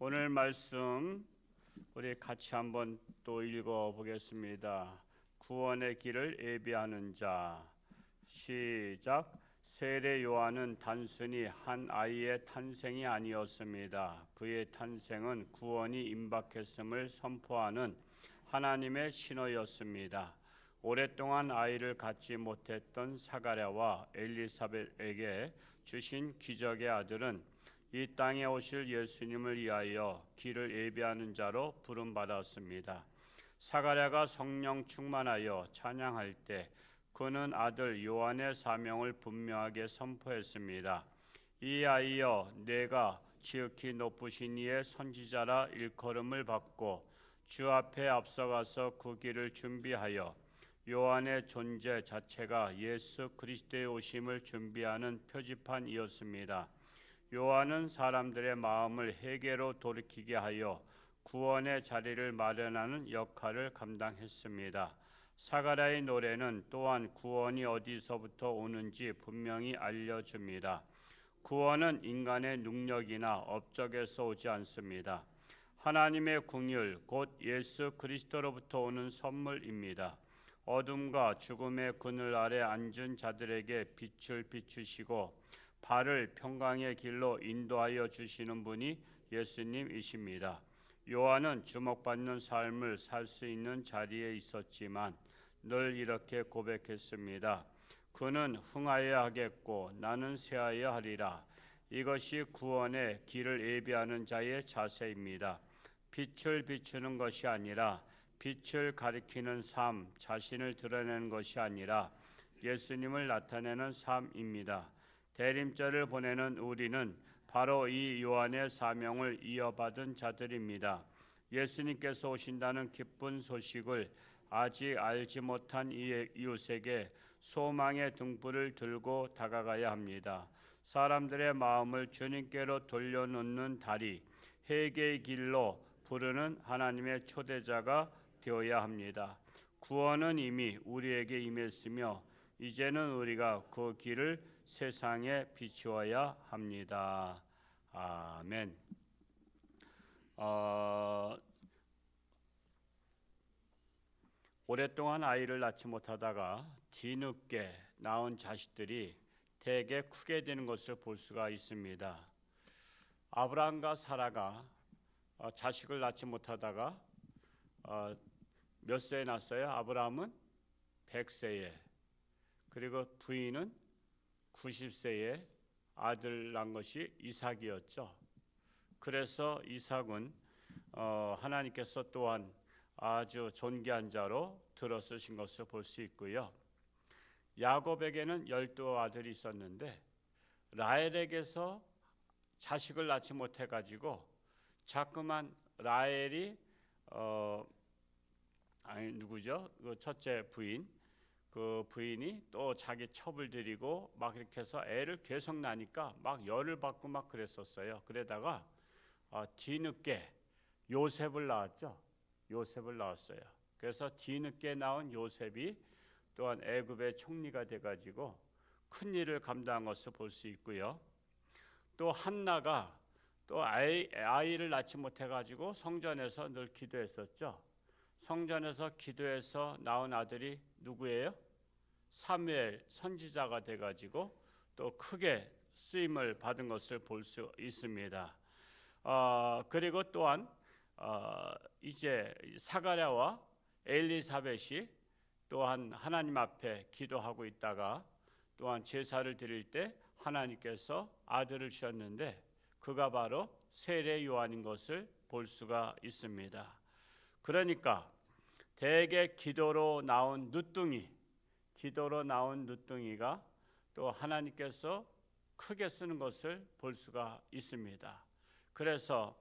오늘 말씀 우리 같이 한번 또 읽어 보겠습니다. 구원의 길을 예비하는 자. 시작. 세례 요한은 단순히 한 아이의 탄생이 아니었습니다. 그의 탄생은 구원이 임박했음을 선포하는 하나님의 신호였습니다. 오랫동안 아이를 갖지 못했던 사가랴와 엘리사벳에게 주신 기적의 아들은 이 땅에 오실 예수님을 위하여 길을 예비하는 자로 부름받았습니다. 사가랴가 성령 충만하여 찬양할 때 그는 아들 요한의 사명을 분명하게 선포했습니다. 이하여 내가 지극히 높으신 이의 선지자라 일컬음을 받고 주 앞에 앞서가서 그 길을 준비하여 요한의 존재 자체가 예수 그리스도의 오심을 준비하는 표지판이었습니다. 요한은 사람들의 마음을 회개로 돌이키게 하여 구원의 자리를 마련하는 역할을 감당했습니다. 사가랴의 노래는 또한 구원이 어디서부터 오는지 분명히 알려줍니다. 구원은 인간의 능력이나 업적에서 오지 않습니다. 하나님의 긍휼, 곧 예수 그리스도로부터 오는 선물입니다. 어둠과 죽음의 그늘 아래 앉은 자들에게 빛을 비추시고 발을 평강의 길로 인도하여 주시는 분이 예수님이십니다. 요한은 주목받는 삶을 살 수 있는 자리에 있었지만 늘 이렇게 고백했습니다. 그는 흥하여야 하겠고 나는 쇠하여야 하리라. 이것이 구원의 길을 예비하는 자의 자세입니다. 빛을 비추는 것이 아니라 빛을 가리키는 삶, 자신을 드러내는 것이 아니라 예수님을 나타내는 삶입니다. 대림절을 보내는 우리는 바로 이 요한의 사명을 이어받은 자들입니다. 예수님께서 오신다는 기쁜 소식을 아직 알지 못한 이웃에게 소망의 등불을 들고 다가가야 합니다. 사람들의 마음을 주님께로 돌려놓는 다리, 회개의 길로 부르는 하나님의 초대자가 되어야 합니다. 구원은 이미 우리에게 임했으며 이제는 우리가 그 길을 세상에 비추어야 합니다. 아멘. 오랫동안 아이를 낳지 못하다가 뒤늦게 낳은 자식들이 대개 크게 되는 것을 볼 수가 있습니다. 아브라함과 사라가 자식을 낳지 못하다가 몇 세에 낳았어요? 아브라함은 100세에, 그리고 부인은 90세에 아들 낳은 것이 이삭이었죠. 그래서 이삭은 하나님께서 또한 아주 존귀한 자로 들어쓰신 것을 볼 수 있고요. 야곱에게는 12아들이 있었는데 라헬에게서 자식을 낳지 못해가지고 자꾸만 라헬이 그 첫째 부인, 그 부인이 또 자기 첩을 들이고 막 이렇게 해서 애를 계속 낳으니까 막 열을 받고 막 그랬었어요. 그러다가 뒤늦게 요셉을 낳았죠. 요셉을 낳았어요. 그래서 뒤늦게 낳은 요셉이 또한 애굽의 총리가 돼가지고 큰 일을 감당한 것을 볼 수 있고요. 또 한나가 또 아이를 낳지 못해가지고 성전에서 늘 기도했었죠. 성전에서 기도해서 낳은 아들이 누구예요? 사무엘 선지자가 돼가지고 또 크게 쓰임을 받은 것을 볼 수 있습니다. 그리고 또한 이제 사가랴와 엘리사벳이 또한 하나님 앞에 기도하고 있다가 또한 제사를 드릴 때 하나님께서 아들을 주셨는데 그가 바로 세례 요한인 것을 볼 수가 있습니다. 그러니까 대개 기도로 나온 누뚱이가 또 하나님께서 크게 쓰는 것을 볼 수가 있습니다. 그래서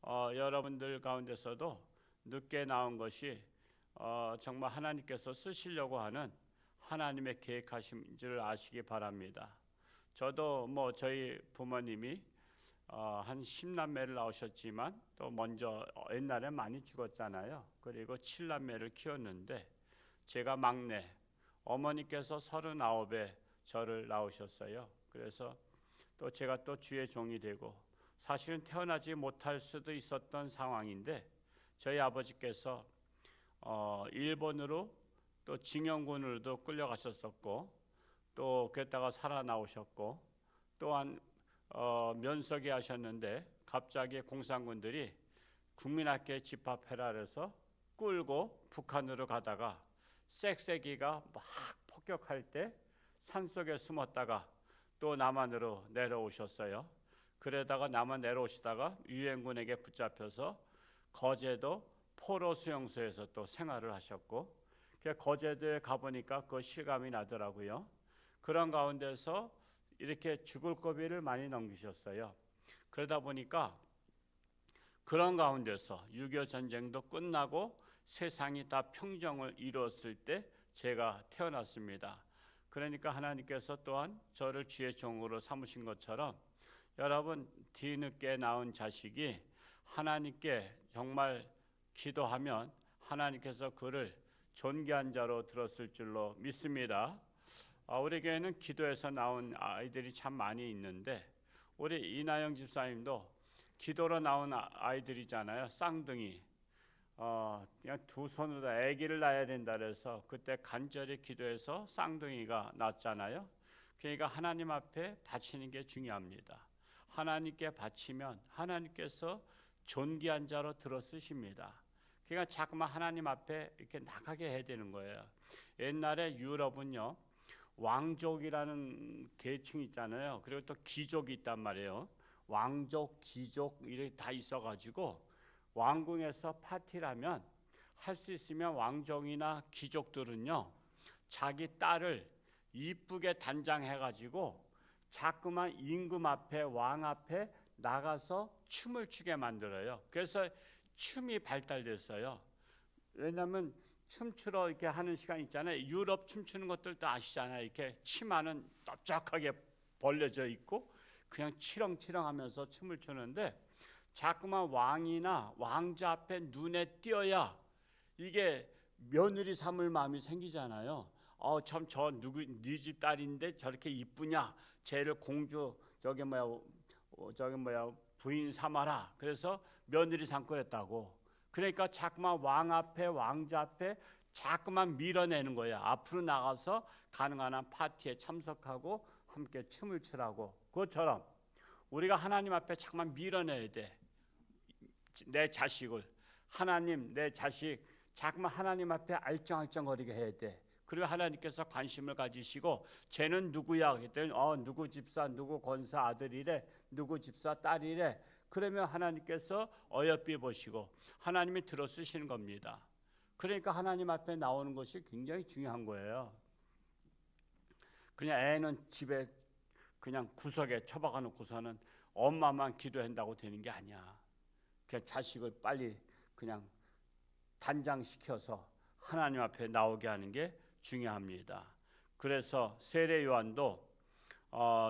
여러분들 가운데서도 늦게 나온 것이 정말 하나님께서 쓰시려고 하는 하나님의 계획하신 줄 아시기 바랍니다. 저도 저희 부모님이 한 10남매를 낳으셨지만 또 먼저 옛날에 많이 죽었잖아요. 그리고 7남매를 키웠는데 제가 막내, 어머니께서 39에 저를 낳으셨어요. 그래서 또 제가 또 주의 종이 되고 사실은 태어나지 못할 수도 있었던 상황인데 저희 아버지께서 일본으로 또 징용군으로도 끌려가셨었고 또 그랬다가 살아나오셨고 또한 면석이 하셨는데 갑자기 공산군들이 국민학교에 집합해라 그래서 끌고 북한으로 가다가 쌕쌕이가 막 폭격할 때 산속에 숨었다가 또 남한으로 내려오셨어요. 그러다가 남한 내려오시다가 유엔군에게 붙잡혀서 거제도 포로 수용소에서 또 생활을 하셨고 거제도에 가보니까 그 실감이 나더라고요. 그런 가운데서 이렇게 죽을 고비를 많이 넘기셨어요. 그러다 보니까 그런 가운데서 6.25 전쟁도 끝나고 세상이 다 평정을 이루었을 때 제가 태어났습니다. 그러니까 하나님께서 또한 저를 주의 종으로 삼으신 것처럼 여러분 뒤늦게 낳은 자식이 하나님께 정말 기도하면 하나님께서 그를 존귀한 자로 들었을 줄로 믿습니다. 우리 교회는 기도에서 나온 아이들이 참 많이 있는데 우리 이나영 집사님도 기도로 나온 아이들이잖아요. 쌍둥이. 그냥 두 손으로 아기를 낳아야 된다 그래서 그때 간절히 기도해서 쌍둥이가 낳았잖아요. 그러니까 하나님 앞에 바치는 게 중요합니다. 하나님께 바치면 하나님께서 존귀한 자로 들어쓰십니다. 그러니까 자꾸만 하나님 앞에 이렇게 나가게 해야 되는 거예요. 옛날에 유럽은요 왕족이라는 계층이 있잖아요. 그리고 또 귀족이 있단 말이에요. 왕족, 귀족 이렇게 다 있어가지고 왕궁에서 파티를 하면 할 수 있으면 왕족이나 귀족들은요 자기 딸을 이쁘게 단장해가지고 자꾸만 임금 앞에 왕 앞에 나가서 춤을 추게 만들어요. 그래서 춤이 발달됐어요. 왜냐하면 춤추러 이렇게 하는 시간 있잖아요. 유럽 춤추는 것들도 아시잖아요. 이렇게 치마는 납작하게 벌려져 있고 그냥 치렁치렁하면서 춤을 추는데 자꾸만 왕이나 왕자 앞에 눈에 띄어야 이게 며느리 삼을 마음이 생기잖아요. 참 저 누구 네 집 딸인데 저렇게 이쁘냐? 쟤를 공주 저기 뭐야 부인 삼아라. 그래서 며느리 삼고 그랬다고. 그러니까 자꾸만 왕 앞에 왕자 앞에 자꾸만 밀어내는 거예요. 앞으로 나가서 가능한 한 파티에 참석하고 함께 춤을 추라고. 그것처럼 우리가 하나님 앞에 자꾸만 밀어내야 돼. 내 자식을 하나님 내 자식 자꾸만 하나님 앞에 알쩡알쩡거리게 해야 돼. 그리고 하나님께서 관심을 가지시고 쟤는 누구야? 그랬더니 누구 집사 누구 권사 아들이래 누구 집사 딸이래. 그러면 하나님께서 어여삐 보시고 하나님이 들어 쓰시는 겁니다. 그러니까 하나님 앞에 나오는 것이 굉장히 중요한 거예요. 그냥 애는 집에 그냥 구석에 처박아 놓고서는 엄마만 기도한다고 되는 게 아니야. 그냥 자식을 빨리 그냥 단장시켜서 하나님 앞에 나오게 하는 게 중요합니다. 그래서 세례 요한도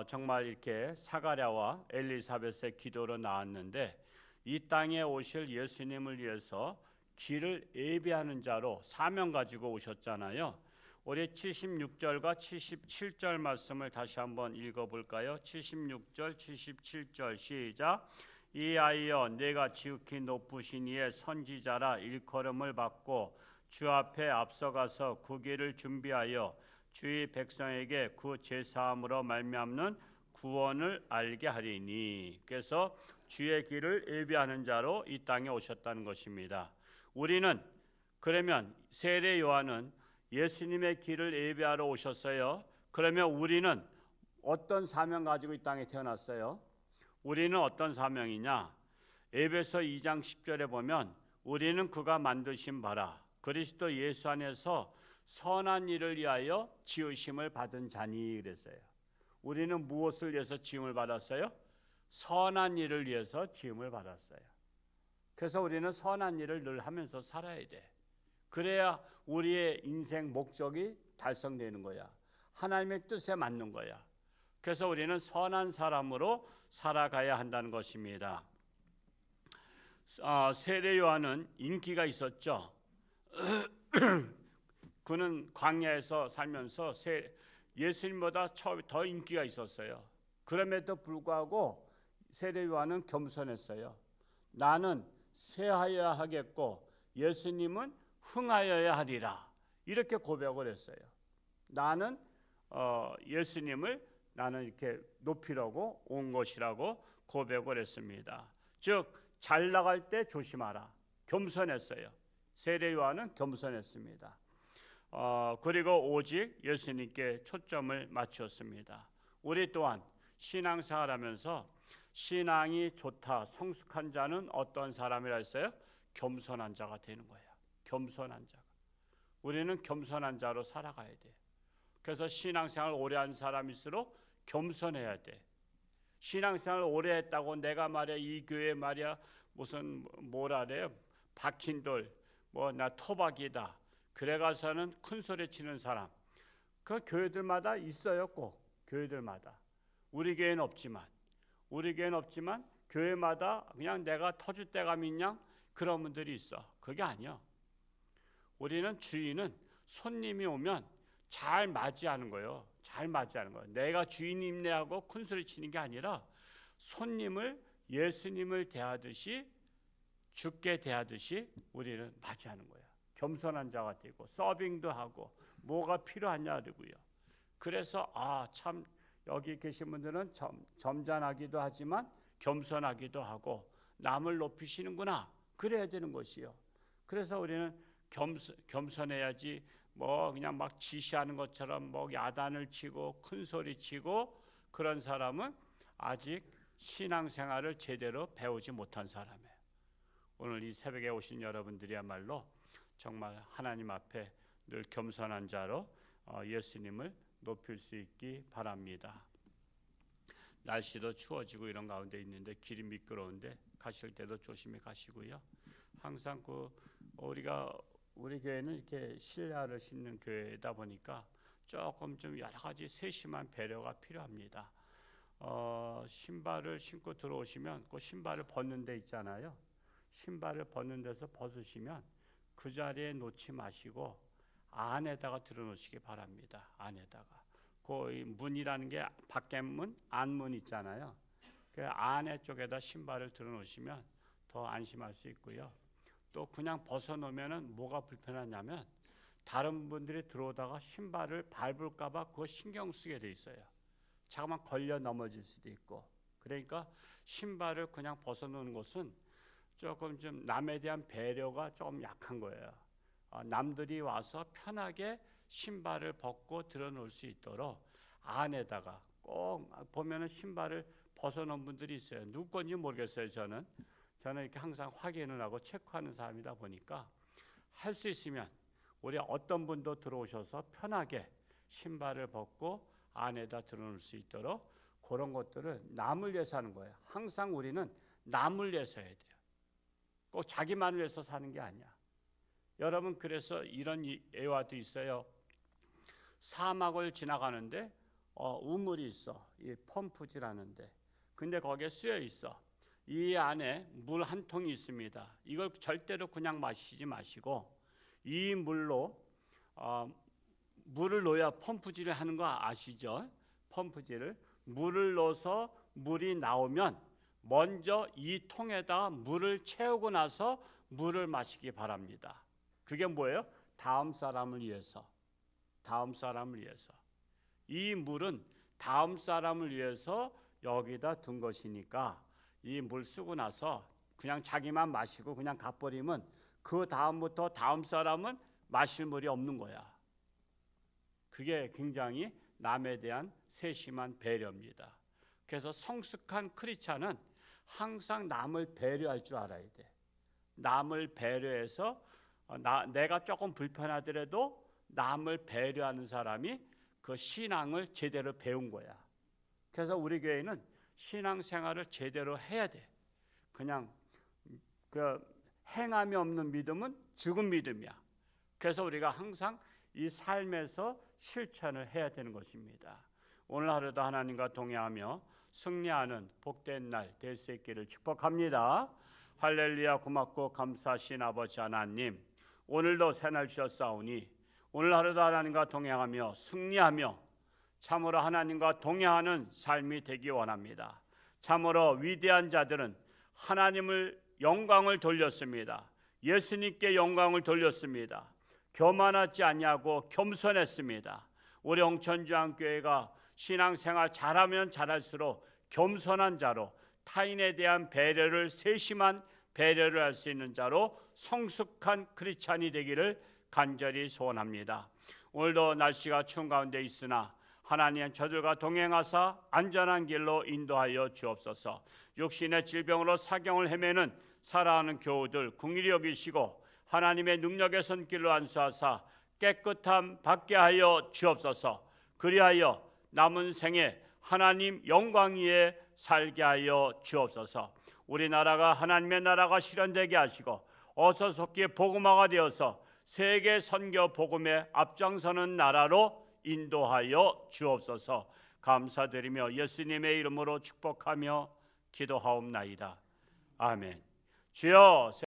정말 이렇게 사가랴와 엘리사벳의 기도로 나왔는데 이 땅에 오실 예수님을 위해서 길을 예비하는 자로 사명 가지고 오셨잖아요. 우리 76절과 77절 말씀을 다시 한번 읽어볼까요? 76절, 77절 시작. 이하여 내가 지극히 높으신 이의 선지자라 일컬음을 받고 주 앞에 앞서가서 그 길을 준비하여 주의 백성에게 그 제사함으로 말미암는 구원을 알게 하리니. 그래서 주의 길을 예비하는 자로 이 땅에 오셨다는 것입니다. 우리는 그러면 세례 요한은 예수님의 길을 예비하러 오셨어요. 그러면 우리는 어떤 사명 가지고 이 땅에 태어났어요? 우리는 어떤 사명이냐? 에베소 2장 10절에 보면 우리는 그가 만드신 바라 그리스도 예수 안에서 선한 일을 위하여 지으심을 받은 자니 그랬어요. 우리는 무엇을 위해서 지음을 받았어요? 선한 일을 위해서 지음을 받았어요. 그래서 우리는 선한 일을 늘 하면서 살아야 돼. 그래야 우리의 인생 목적이 달성되는 거야. 하나님의 뜻에 맞는 거야. 그래서 우리는 선한 사람으로 살아가야 한다는 것입니다. 세례 요한은 인기가 있었죠. 그는 광야에서 살면서 예수님보다 더 인기가 있었어요. 그럼에도 불구하고 세례요한은 겸손했어요. 나는 쇠하여야 하겠고 예수님은 흥하여야 하리라. 이렇게 고백을 했어요. 나는 예수님을 나는 이렇게 높이려고 온 것이라고 고백을 했습니다. 즉 잘 나갈 때 조심하라. 겸손했어요. 세례요한은 겸손했습니다. 그리고 오직 예수님께 초점을 맞추었습니다. 우리 또한 신앙생활하면서 신앙이 좋다, 성숙한 자는 어떤 사람이라 했어요? 겸손한 자가 되는 거예요. 겸손한 자가. 우리는 겸손한 자로 살아가야 돼. 그래서 신앙생활 오래 한 사람일수록 겸손해야 돼. 신앙생활 오래 했다고 내가 말이야 이 교회 말이야 무슨 뭐라 그래요? 박힌 돌, 뭐 나 토박이다. 그래가서는 큰 소리 치는 사람. 그 교회들마다 있어요. 꼭 교회들마다. 우리 교회는 없지만 교회마다 그냥 내가 터줏대감 있냐 그런 분들이 있어. 그게 아니야. 우리는 주인은 손님이 오면 잘 맞이하는 거예요. 잘 맞이하는 거예요. 내가 주인님네 하고 큰 소리 치는 게 아니라 손님을 예수님을 대하듯이 주께 대하듯이 우리는 맞이하는 거예요. 겸손한 자가 되고 서빙도 하고 뭐가 필요하냐 되고요. 그래서 참 여기 계신 분들은 점잖하기도 하지만 겸손하기도 하고 남을 높이시는구나. 그래야 되는 것이요. 그래서 우리는 겸손해야지 뭐 그냥 막 지시하는 것처럼 뭐 야단을 치고 큰 소리 치고 그런 사람은 아직 신앙생활을 제대로 배우지 못한 사람이에요. 오늘 이 새벽에 오신 여러분들이야말로 정말 하나님 앞에 늘 겸손한 자로 예수님을 높일 수 있기 바랍니다. 날씨도 추워지고 이런 가운데 있는데 길이 미끄러운데 가실 때도 조심히 가시고요. 항상 우리 교회는 이렇게 신라를 신는 교회다 보니까 조금 좀 여러 가지 세심한 배려가 필요합니다. 신발을 신고 들어오시면 그 신발을 벗는 데 있잖아요. 신발을 벗는 데서 벗으시면 그 자리에 놓지 마시고 안에다가 들어놓으시기 바랍니다. 안에다가. 그 문이라는 게 밖에 문, 안문 있잖아요. 그 안에 쪽에다 신발을 들어놓으시면 더 안심할 수 있고요. 또 그냥 벗어놓으면 뭐가 불편하냐면 다른 분들이 들어오다가 신발을 밟을까 봐 그거 신경 쓰게 돼 있어요. 잠깐만 걸려 넘어질 수도 있고. 그러니까 신발을 그냥 벗어놓는 것은 조금 좀 남에 대한 배려가 좀 약한 거예요. 남들이 와서 편하게 신발을 벗고 들어놓을 수 있도록 안에다가 꼭 보면은 신발을 벗어놓은 분들이 있어요. 누구 건지 모르겠어요. 저는 이렇게 항상 확인을 하고 체크하는 사람이다 보니까 할 수 있으면 우리 어떤 분도 들어오셔서 편하게 신발을 벗고 안에다 들어놓을 수 있도록 그런 것들을 남을 위해서 하는 거예요. 항상 우리는 남을 위해서 해야 돼요. 꼭 자기만을 위해서 사는 게 아니야. 여러분 그래서 이런 예화도 있어요. 사막을 지나가는데 우물이 있어. 이 펌프질하는데 근데 거기에 쓰여 있어. 이 안에 물 한 통이 있습니다. 이걸 절대로 그냥 마시지 마시고 이 물로 물을 넣어야 펌프질을 하는 거 아시죠? 펌프질을 물을 넣어서 물이 나오면 먼저 이 통에다 물을 채우고 나서 물을 마시기 바랍니다. 그게 뭐예요? 다음 사람을 위해서. 이 물은 다음 사람을 위해서 여기다 둔 것이니까 이 물 쓰고 나서 그냥 자기만 마시고 그냥 가버리면 그 다음부터 다음 사람은 마실 물이 없는 거야. 그게 굉장히 남에 대한 세심한 배려입니다. 그래서 성숙한 크리스찬은 항상 남을 배려할 줄 알아야 돼. 남을 배려해서 내가 조금 불편하더라도 남을 배려하는 사람이 그 신앙을 제대로 배운 거야. 그래서 우리 교회는 신앙생활을 제대로 해야 돼. 그냥 그 행함이 없는 믿음은 죽은 믿음이야. 그래서 우리가 항상 이 삶에서 실천을 해야 되는 것입니다. 오늘 하루도 하나님과 동행하며 승리하는 복된 날 될 수 있기를 축복합니다. 할렐루야. 고맙고 감사하신 아버지 하나님, 오늘도 새날 주셨사오니 오늘 하루도 하나님과 동행하며 승리하며 참으로 하나님과 동행하는 삶이 되기 원합니다. 참으로 위대한 자들은 하나님을 영광을 돌렸습니다. 예수님께 영광을 돌렸습니다. 교만하지 아니하고 겸손했습니다. 우리 홍천주안교회가 신앙생활 잘하면 잘할수록 겸손한 자로, 타인에 대한 배려를, 세심한 배려를 할 수 있는 자로 성숙한 크리스찬이 되기를 간절히 소원합니다. 오늘도 날씨가 추운 가운데 있으나 하나님 저들과 동행하사 안전한 길로 인도하여 주옵소서. 육신의 질병으로 사경을 헤매는 살아가는 교우들 긍휼히 여기시고 하나님의 능력의 손길로 안수하사 깨끗함 받게 하여 주옵소서. 그리하여 남은 생에 하나님 영광 위에 살게 하여 주옵소서. 우리나라가 하나님의 나라가 실현되게 하시고 어서 속히 복음화가 되어서 세계 선교 복음에 앞장서는 나라로 인도하여 주옵소서. 감사드리며 예수님의 이름으로 축복하며 기도하옵나이다. 아멘. 주여